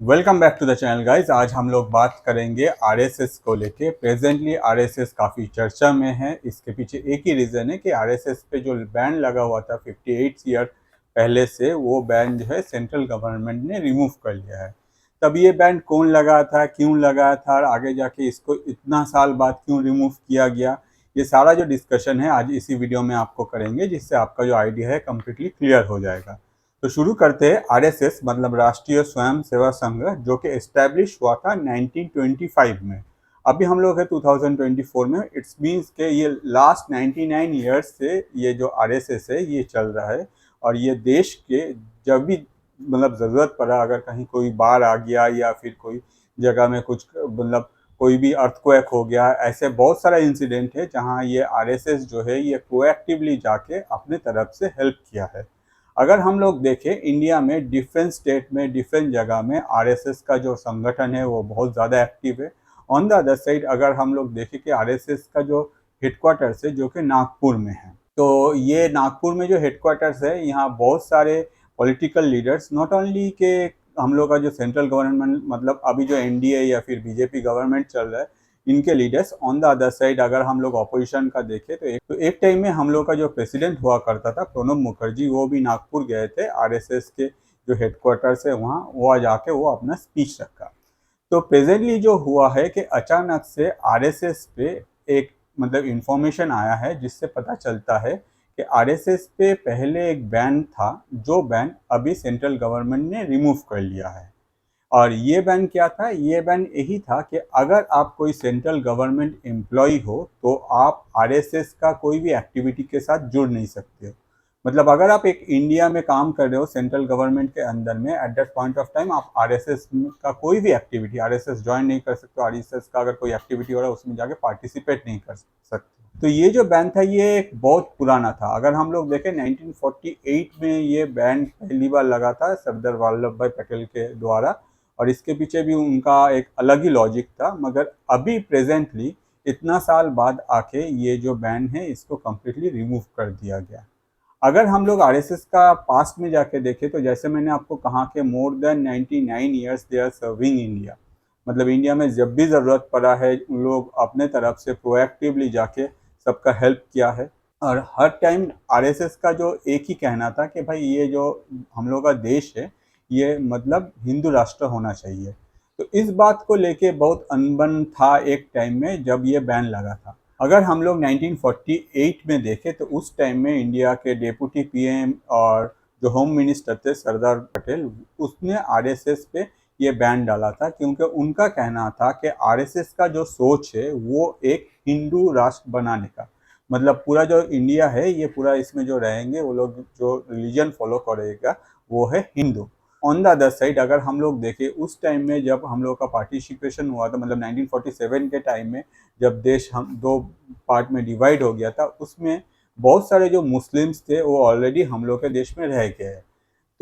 Welcome back to the channel guys. आज हम लोग बात करेंगे आरएसएस को लेके। प्रेजेंटली आरएसएस काफ़ी चर्चा में है। इसके पीछे एक ही रीज़न है कि आरएसएस पे जो बैन लगा हुआ था 58 ईयर पहले से, वो बैन जो है सेंट्रल गवर्नमेंट ने रिमूव कर लिया है। तब ये बैन कौन लगा था, क्यों लगा था और आगे जाके इसको इतना साल बाद क्यों रिमूव किया गया, ये सारा जो डिस्कशन है आज इसी वीडियो में आपको करेंगे, जिससे आपका जो आइडिया है कम्प्लीटली क्लियर हो जाएगा। तो शुरू करते हैं। आरएसएस मतलब राष्ट्रीय स्वयं सेवा संघ, जो कि एस्टैब्लिश हुआ था 1925 में। अभी हम लोग है 2024 में। इट्स मीन्स के ये लास्ट 99 ईयर्स से ये जो आरएसएस है ये चल रहा है। और ये देश के जब भी मतलब ज़रूरत पड़ा, अगर कहीं कोई बाढ़ आ गया या फिर कोई जगह में कुछ मतलब कोई भी अर्थक्वेक हो गया, ऐसे बहुत सारा इंसिडेंट है जहाँ ये आरएसएस जो है ये प्रोएक्टिवली जाके अपने तरफ से हेल्प किया है। अगर हम लोग देखें इंडिया में डिफरेंट स्टेट में डिफरेंट जगह में आरएसएस का जो संगठन है वो बहुत ज़्यादा एक्टिव है। ऑन द अदर साइड अगर हम लोग देखें कि आरएसएस का जो हेडक्वार्टर्स है जो कि नागपुर में है, तो ये नागपुर में जो हेडक्वार्टर्स है यहाँ बहुत सारे पॉलिटिकल लीडर्स, नॉट ओनली के हम लोग का जो सेंट्रल गवर्नमेंट मतलब अभी जो एनडीए या फिर बीजेपी गवर्नमेंट चल रहा है, इनके leaders. On the other side अगर हम लोग ऑपोजिशन का देखें तो एक टाइम में हम लोग का जो प्रेसिडेंट हुआ करता था प्रणब मुखर्जी, वो भी नागपुर गए थे आरएसएस के जो हेडक्वार्टर्स है वहाँ, वो जाके वो अपना स्पीच रखा। तो प्रेजेंटली जो हुआ है कि अचानक से आरएसएस पे एक मतलब इंफॉर्मेशन आया है, जिससे पता चलता है कि आरएसएस पे पहले एक बैन था, जो बैन अभी सेंट्रल गवर्नमेंट ने रिमूव कर लिया है। और ये बैन क्या था? ये बैन यही था कि अगर आप कोई सेंट्रल गवर्नमेंट एम्प्लॉय हो तो आप आरएसएस का कोई भी एक्टिविटी के साथ जुड़ नहीं सकते हो। मतलब अगर आप एक इंडिया में काम कर रहे हो सेंट्रल गवर्नमेंट के अंदर में, at that point of time आप आरएसएस का कोई भी एक्टिविटी, आरएसएस ज्वाइन नहीं कर सकते हो। आरएसएस का अगर कोई एक्टिविटी हो रहा है उसमें जाके पार्टिसिपेट नहीं कर सकते। तो ये जो बैन था ये एक बहुत पुराना था। अगर हम लोग देखें 1948 में ये बैन पहली बार लगा था सरदार वल्लभ भाई पटेल के द्वारा, और इसके पीछे भी उनका एक अलग ही लॉजिक था। मगर अभी प्रेजेंटली इतना साल बाद आके ये जो बैन है इसको कम्प्लीटली रिमूव कर दिया गया। अगर हम लोग आरएसएस का पास्ट में जाके देखें तो जैसे मैंने आपको कहा कि more than 99 years they are serving India. मतलब इंडिया में जब भी ज़रूरत पड़ा है उन लोग अपने तरफ से प्रोएक्टिवली जाके सबका हेल्प किया है। और हर टाइम आरएसएस का जो एक ही कहना था कि भाई ये जो हम लोग का देश है ये मतलब हिंदू राष्ट्र होना चाहिए। तो इस बात को लेके बहुत अनबन था एक टाइम में जब ये बैन लगा था। अगर हम लोग 1948 में देखें तो उस टाइम में इंडिया के डेप्यूटी पीएम और जो होम मिनिस्टर थे सरदार पटेल, उसने आरएसएस पे ये बैन डाला था, क्योंकि उनका कहना था कि आरएसएस का जो सोच है वो एक हिंदू राष्ट्र बनाने का, मतलब पूरा जो इंडिया है ये पूरा इसमें जो रहेंगे वो लोग जो रिलीजन फॉलो करेगा वो है Hindu. On the other side अगर हम लोग देखें उस टाइम में जब हम लोग का पार्टिसिपेशन हुआ था, मतलब 1947 के टाइम में जब देश हम दो पार्ट में डिवाइड हो गया था, उसमें बहुत सारे जो मुस्लिम्स थे वो ऑलरेडी हम लोग के देश में रह गए हैं।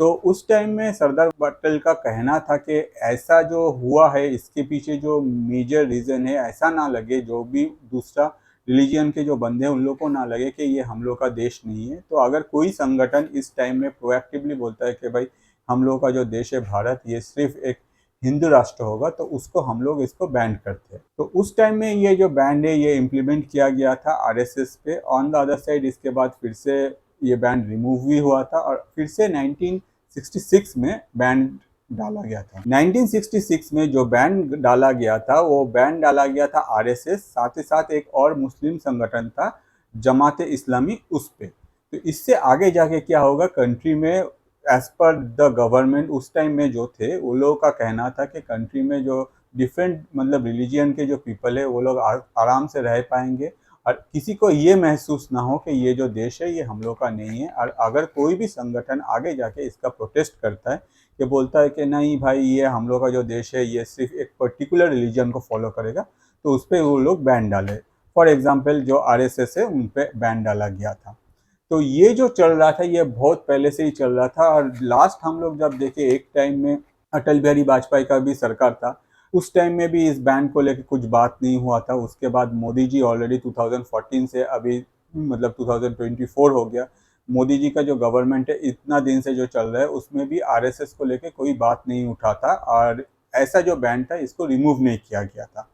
तो उस टाइम में सरदार पटेल का कहना था कि ऐसा जो हुआ है इसके पीछे जो मेजर रीज़न है, ऐसा ना लगे जो भी दूसरा रिलीजन के जो बंदे हैं उन लोग को ना लगे कि ये हम लोग का देश नहीं है। तो अगर कोई संगठन इस टाइम में प्रोएक्टिवली बोलता है कि भाई हम लोग का जो देश है भारत ये सिर्फ एक हिंदू राष्ट्र होगा, तो उसको हम लोग इसको बैन करते हैं। तो उस टाइम में ये जो बैन है ये इम्प्लीमेंट किया गया था आरएसएस पे। ऑन द अदर साइड इसके बाद फिर से ये बैन रिमूव भी हुआ था और फिर से 1966 में बैन डाला गया था। 1966 में जो बैन डाला गया था वो बैन डाला गया था आरएसएस, साथ ही साथ एक और मुस्लिम संगठन था जमात इस्लामी, उस पे। तो इससे आगे जाके क्या होगा कंट्री में, एज पर द गवर्नमेंट उस टाइम में जो थे वो लोगों का कहना था कि कंट्री में जो डिफरेंट मतलब रिलीजियन के जो पीपल है वो लोग आराम से रह पाएंगे और किसी को ये महसूस ना हो कि ये जो देश है ये हम लोग का नहीं है। और अगर कोई भी संगठन आगे जाके इसका प्रोटेस्ट करता है कि बोलता है कि नहीं भाई ये हम लोग का जो देश है ये सिर्फ एक पर्टिकुलर रिलीजन को फॉलो करेगा, तो उस पर वो लोग बैन डाले। फॉर एग्जाम्पल जो आरएसएस है उन पर बैन डाला गया था। तो ये जो चल रहा था ये बहुत पहले से ही चल रहा था। और लास्ट हम लोग जब देखे एक टाइम में अटल बिहारी वाजपेयी का भी सरकार था, उस टाइम में भी इस बैन को लेकर कुछ बात नहीं हुआ था। उसके बाद मोदी जी ऑलरेडी 2014 से अभी मतलब 2024 हो गया, मोदी जी का जो गवर्नमेंट है इतना दिन से जो चल रहा है उसमें भी आरएसएस को लेकर कोई बात नहीं उठा था। और ऐसा जो बैन था इसको रिमूव नहीं किया गया था।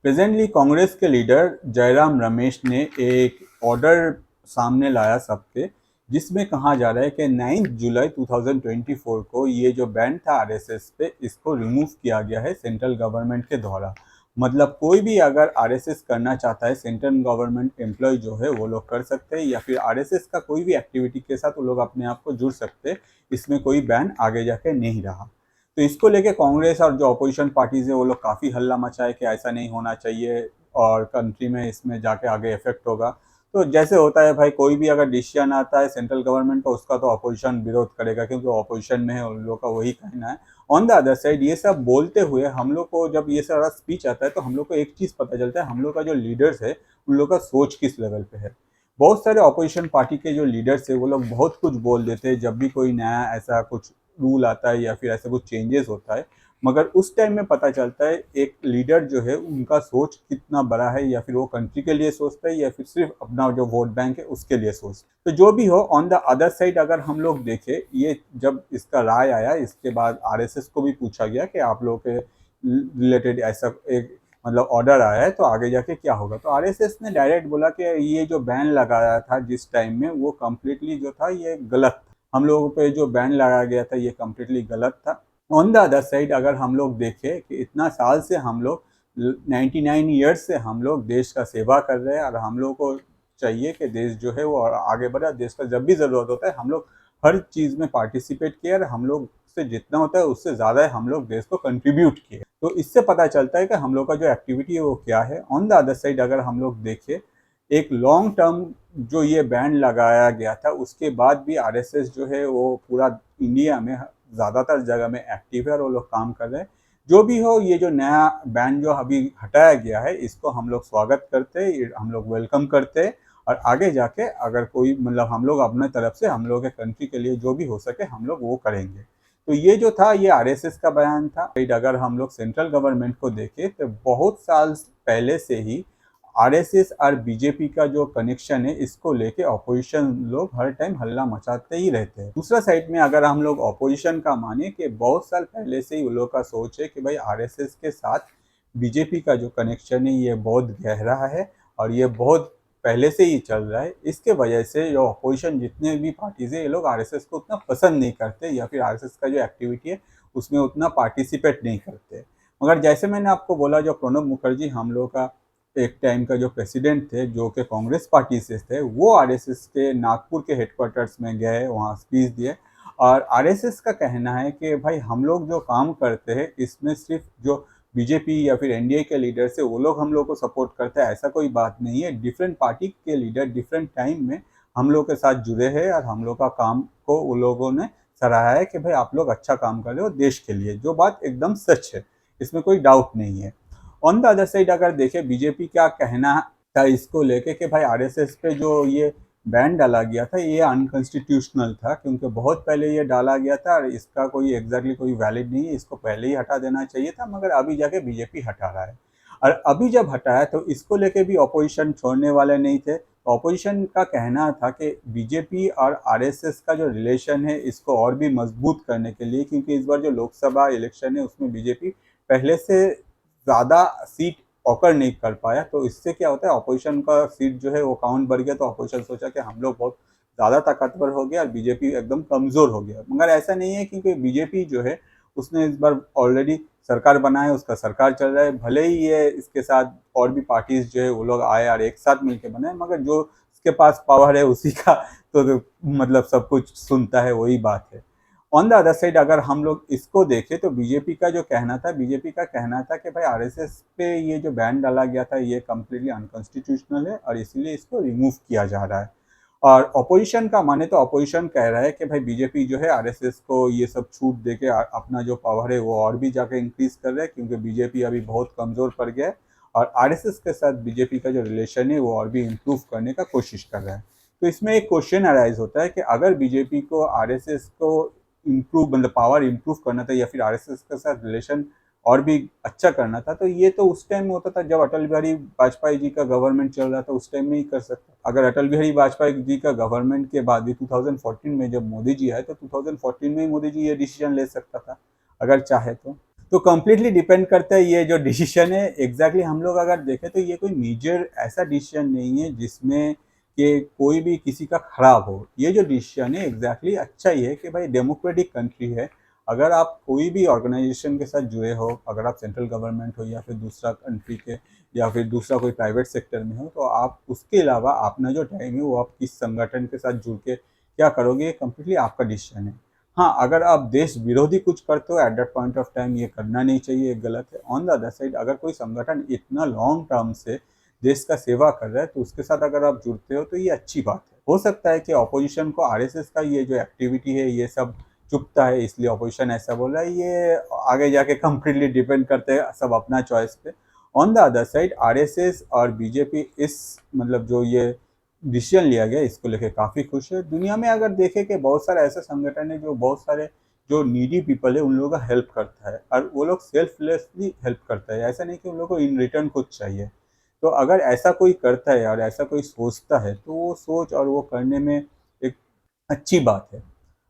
प्रेजेंटली कांग्रेस के लीडर जयराम रमेश ने एक ऑर्डर सामने लाया सबके, जिसमें कहा जा रहा है कि 9 जुलाई 2024 को ये जो बैन था आरएसएस पे, इसको रिमूव किया गया है सेंट्रल गवर्नमेंट के द्वारा। मतलब कोई भी अगर आरएसएस करना चाहता है, सेंट्रल गवर्नमेंट एम्प्लॉय जो है वो लोग कर सकते हैं, या फिर आरएसएस का कोई भी एक्टिविटी के साथ वो लोग अपने आप को जुड़ सकते हैं। इसमें कोई बैन आगे जाके नहीं रहा। तो इसको लेके कांग्रेस और जो अपोजिशन पार्टीज है वो लोग काफ़ी हल्ला मचाए कि ऐसा नहीं होना चाहिए और कंट्री में इसमें जाके आगे इफेक्ट होगा। तो जैसे होता है भाई, कोई भी अगर डिसीजन आता है सेंट्रल गवर्नमेंट का, उसका तो अपोजिशन विरोध करेगा क्योंकि वो अपोजिशन में है, उन लोगों का वही कहना है। ऑन द अदर साइड ये सब बोलते हुए हम लोग को जब ये सारा स्पीच आता है तो हम लोग को एक चीज़ पता चलता है, हम लोग का जो लीडर्स है उन लोग का सोच किस लेवल पे है। बहुत सारे अपोजिशन पार्टी के जो लीडर्स है वो लोग बहुत कुछ बोल देते हैं जब भी कोई नया ऐसा कुछ रूल आता है या फिर ऐसा कुछ चेंजेस होता है, मगर उस टाइम में पता चलता है एक लीडर जो है उनका सोच कितना बड़ा है, या फिर वो कंट्री के लिए सोचता है या फिर सिर्फ अपना जो वोट बैंक है उसके लिए सोचता है। तो जो भी हो, ऑन द अदर साइड अगर हम लोग देखें, ये जब इसका राय आया इसके बाद आरएसएस को भी पूछा गया कि आप लोगों के रिलेटेड ऐसा एक मतलब ऑर्डर आया है तो आगे जाके क्या होगा। तो आरएसएस ने डायरेक्ट बोला कि ये जो बैन लगाया था जिस टाइम में, वो कम्प्लीटली जो था ये गलत था। हम लोगों पे जो बैन लगाया गया था ये कम्प्लीटली गलत था। ऑन द अदर साइड अगर हम लोग देखें कि इतना साल से हम लोग 99 ईयर्स से हम लोग देश का सेवा कर रहे हैं, और हम लोग को चाहिए कि देश जो है वो आगे बढ़े। देश का जब भी ज़रूरत होता है हम लोग हर चीज़ में पार्टिसिपेट किए, और हम लोग से जितना होता है उससे ज़्यादा हम लोग देश को कंट्रीब्यूट किए। तो इससे पता चलता है कि हम लोग का जो एक्टिविटी है वो क्या है। ऑन द अदर साइड अगर हम लोग देखें, एक लॉन्ग टर्म जो ये बैन लगाया गया था उसके बाद भी आरएसएस जो है वो पूरा इंडिया में ज़्यादातर जगह में एक्टिव है और वो लोग काम कर रहे हैं। जो भी हो, ये जो नया बैन जो अभी हटाया गया है इसको हम लोग स्वागत करते हैं, हम लोग वेलकम करते हैं, और आगे जाके अगर कोई मतलब हम लोग अपने तरफ से हम लोग के कंट्री के लिए जो भी हो सके हम लोग वो करेंगे। तो ये जो था ये आरएसएस का बयान था। अगर हम लोग सेंट्रल गवर्नमेंट को देखें तो बहुत साल पहले से ही आरएसएस और बीजेपी का जो कनेक्शन है इसको लेके अपोजिशन लोग हर टाइम हल्ला मचाते ही रहते हैं। दूसरा साइड में अगर हम लोग अपोजिशन का माने कि बहुत साल पहले से ही उन लोग का सोच है कि भाई आरएसएस के साथ बीजेपी का जो कनेक्शन है ये बहुत गहरा है और ये बहुत पहले से ही चल रहा है। इसके वजह से जो अपोजिशन जितने भी पार्टीज है ये लोग आरएसएस को उतना पसंद नहीं करते, या फिर आरएसएस का जो एक्टिविटी है उसमें उतना पार्टिसिपेट नहीं करते। मगर जैसे मैंने आपको बोला, जो प्रणब मुखर्जी हम लोग का एक टाइम का जो प्रेसिडेंट थे जो कि कांग्रेस पार्टी से थे, वो आरएसएस के नागपुर के हेडक्वार्टर्स में गए, वहाँ स्पीच दिए, और आरएसएस का कहना है कि भाई हम लोग जो काम करते हैं इसमें सिर्फ जो बीजेपी या फिर एनडीए के लीडर से वो लोग हम लोग को सपोर्ट करते हैं ऐसा कोई बात नहीं है। डिफरेंट पार्टी के लीडर डिफरेंट टाइम में हम लोग के साथ जुड़े हैं और हम लोग का काम को उन लोगों ने सराहा है कि भाई आप लोग अच्छा काम कर रहे हो देश के लिए, जो बात एकदम सच है, इसमें कोई डाउट नहीं है। ऑन द अदर साइड अगर देखें बीजेपी क्या कहना था इसको लेके कि भाई आरएसएस पे जो ये बैन डाला गया था ये अनकॉन्स्टिट्यूशनल था, क्योंकि बहुत पहले ये डाला गया था और इसका कोई एग्जैक्टली कोई वैलिड नहीं है, इसको पहले ही हटा देना चाहिए था, मगर अभी जाके बीजेपी हटा रहा है। और अभी जब हटाया तो इसको लेके भी अपोजिशन छोड़ने वाले नहीं थे। तो अपोजिशन का कहना था कि बीजेपी और आरएसएस का जो रिलेशन है इसको और भी मजबूत करने के लिए, क्योंकि इस बार जो लोकसभा इलेक्शन है उसमें बीजेपी पहले से ज़्यादा सीट ऑकर नहीं कर पाया, तो इससे क्या होता है अपोजिशन का सीट जो है वो काउंट बढ़ गया। तो अपोजिशन सोचा कि हम लोग बहुत ज़्यादा ताकतवर हो गया और बीजेपी एकदम कमज़ोर हो गया, मगर ऐसा नहीं है, क्योंकि बीजेपी जो है उसने इस बार ऑलरेडी सरकार बना है, उसका सरकार चल रहा है। भले ही ये इसके साथ और भी पार्टीज जो है वो लोग आए और एक साथ मिलकर बनाए, मगर जो इसके पास पावर है उसी का तो मतलब सब कुछ सुनता है, वही बात है। ऑन द अदर साइड अगर हम लोग इसको देखें तो बीजेपी का जो कहना था, बीजेपी का कहना था कि भाई आरएसएस पे ये जो बैन डाला गया था ये कम्प्लीटली अनकॉन्स्टिट्यूशनल है और इसीलिए इसको रिमूव किया जा रहा है। और अपोजिशन का माने तो अपोजिशन कह रहा है कि भाई बीजेपी जो है आरएसएस को ये सब छूट दे के अपना जो पावर है वो और भी जाके इंक्रीज कर रहा है, क्योंकि बीजेपी अभी बहुत कमज़ोर पड़ गया है और आरएसएस के साथ बीजेपी का जो रिलेशन है वो और भी इम्प्रूव करने का कोशिश कर रहा है। तो इसमें एक क्वेश्चन अराइज होता है कि अगर बीजेपी को आरएसएस को इम्प्रूव मतलब पावर इम्प्रूव करना था या फिर आरएसएस के साथ रिलेशन और भी अच्छा करना था, तो ये तो उस टाइम में होता था जब अटल बिहारी वाजपेयी जी का गवर्नमेंट चल रहा था, उस टाइम में ही कर सकता। अगर अटल बिहारी वाजपेयी जी का गवर्नमेंट के बाद भी 2014 में जब मोदी जी आए तो 2014 में ही मोदी जी ये डिसीजन ले सकता था अगर चाहे तो। तो कम्प्लीटली डिपेंड करता है ये जो डिसीजन है एग्जैक्टली हम लोग अगर देखें तो ये कोई मेजर ऐसा डिसीजन नहीं है जिसमें कि कोई भी किसी का खराब हो। ये जो डिसीजन है एग्जैक्टली अच्छा ही है कि भाई डेमोक्रेटिक कंट्री है। अगर आप कोई भी ऑर्गेनाइजेशन के साथ जुड़े हो, अगर आप सेंट्रल गवर्नमेंट हो या फिर दूसरा कंट्री के या फिर दूसरा कोई प्राइवेट सेक्टर में हो, तो आप उसके अलावा अपना जो टाइम है वो आप किस संगठन के साथ जुड़ के क्या करोगे, ये कम्प्लीटली आपका डिसीजन है। हाँ, अगर आप देश विरोधी कुछ करते हो at that point of time ये करना नहीं चाहिए, ये गलत है। ऑन द अदर साइड अगर कोई संगठन इतना लॉन्ग टर्म से देश का सेवा कर रहा है तो उसके साथ अगर आप जुड़ते हो तो ये अच्छी बात है। हो सकता है कि ऑपोजिशन को आरएसएस का ये जो एक्टिविटी है ये सब चुभता है इसलिए ऑपोजिशन ऐसा बोल रहा है, ये आगे जाके कम्प्लीटली डिपेंड करते हैं सब अपना चॉइस पे। On the other side RSS और बीजेपी इस मतलब जो ये डिसीजन लिया गया इसको लेके काफ़ी खुश है। दुनिया में अगर देखें कि बहुत सारे ऐसे संगठन है जो बहुत सारे जो नीडी पीपल है उन लोगों का हेल्प करता है और वो लोग सेल्फलेसली हेल्प करता है, ऐसा नहीं कि उन लोगों को इन रिटर्न कुछ चाहिए। तो अगर ऐसा कोई करता है और ऐसा कोई सोचता है तो वो सोच और वो करने में एक अच्छी बात है।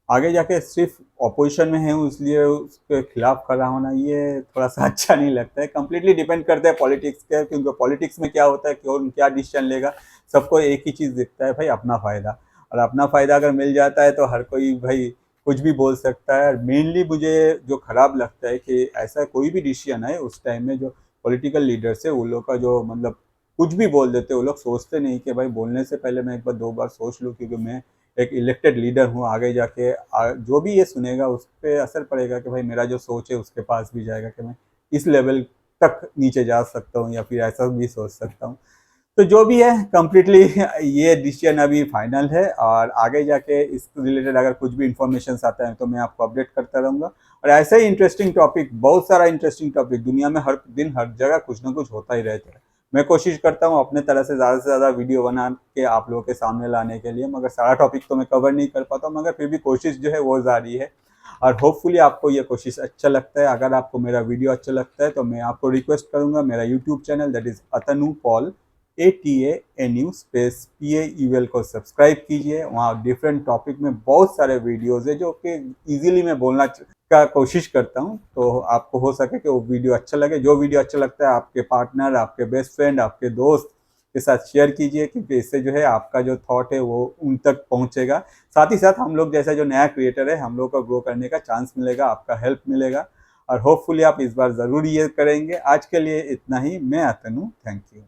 आगे जाके सिर्फ ऑपोजिशन में है इसलिए उसके खिलाफ खड़ा होना ये थोड़ा सा अच्छा नहीं लगता है। कम्प्लीटली डिपेंड करता है पॉलिटिक्स के, क्योंकि पॉलिटिक्स में क्या होता है कौन क्या डिसीजन लेगा, सबको एक ही चीज़ दिखता है भाई अपना फ़ायदा। और अपना फ़ायदा अगर मिल जाता है तो हर कोई भाई कुछ भी बोल सकता है। और मेनली मुझे जो ख़राब लगता है कि ऐसा कोई भी डिसीजन है उस टाइम में जो पॉलिटिकल लीडर्स है उन लोग का जो मतलब कुछ भी बोल देते, वो लोग सोचते नहीं कि भाई बोलने से पहले मैं एक बार दो बार सोच लूँ, क्योंकि मैं एक इलेक्टेड लीडर हूँ। आगे जाके जो भी ये सुनेगा उस पर असर पड़ेगा कि भाई मेरा जो सोच है उसके पास भी जाएगा कि मैं इस लेवल तक नीचे जा सकता हूँ या फिर ऐसा भी सोच सकता हूँ। तो जो भी है कम्प्लीटली ये डिसीजन अभी फाइनल है और आगे जाके इस रिलेटेड अगर कुछ भी इंफॉर्मेशन आता है तो मैं आपको अपडेट करता रहूँगा। और ऐसे ही इंटरेस्टिंग टॉपिक, बहुत सारा इंटरेस्टिंग टॉपिक दुनिया में हर दिन हर जगह कुछ ना कुछ होता ही रहता है। मैं कोशिश करता हूँ अपने तरह से ज़्यादा वीडियो बना के आप लोगों के सामने लाने के लिए, मगर सारा टॉपिक तो मैं कवर नहीं कर पाता हूँ, मगर फिर भी कोशिश जो है वो जारी है। और होपफुली आपको ये कोशिश अच्छा लगता है। अगर आपको मेरा वीडियो अच्छा लगता है तो मैं आपको रिक्वेस्ट करूँगा मेरा YouTube channel that is Atanu Paul ATANU space PAUL को सब्सक्राइब कीजिए। वहाँ डिफरेंट टॉपिक में बहुत सारे वीडियोज़ है जो कि ईजिली मैं बोलना का कोशिश करता हूँ, तो आपको हो सके कि वो वीडियो अच्छा लगे। जो वीडियो अच्छा लगता है आपके पार्टनर, आपके बेस्ट फ्रेंड, आपके दोस्त के साथ शेयर कीजिए, क्योंकि इससे जो है आपका जो थॉट है वो उन तक पहुँचेगा। साथ ही साथ हम लोग जैसा जो नया क्रिएटर है हम लोग को ग्रो करने का चांस मिलेगा, आपका हेल्प मिलेगा और होपफुली आप इस बार ज़रूर ये करेंगे। आज के लिए इतना ही। मैं अतनु, थैंक यू।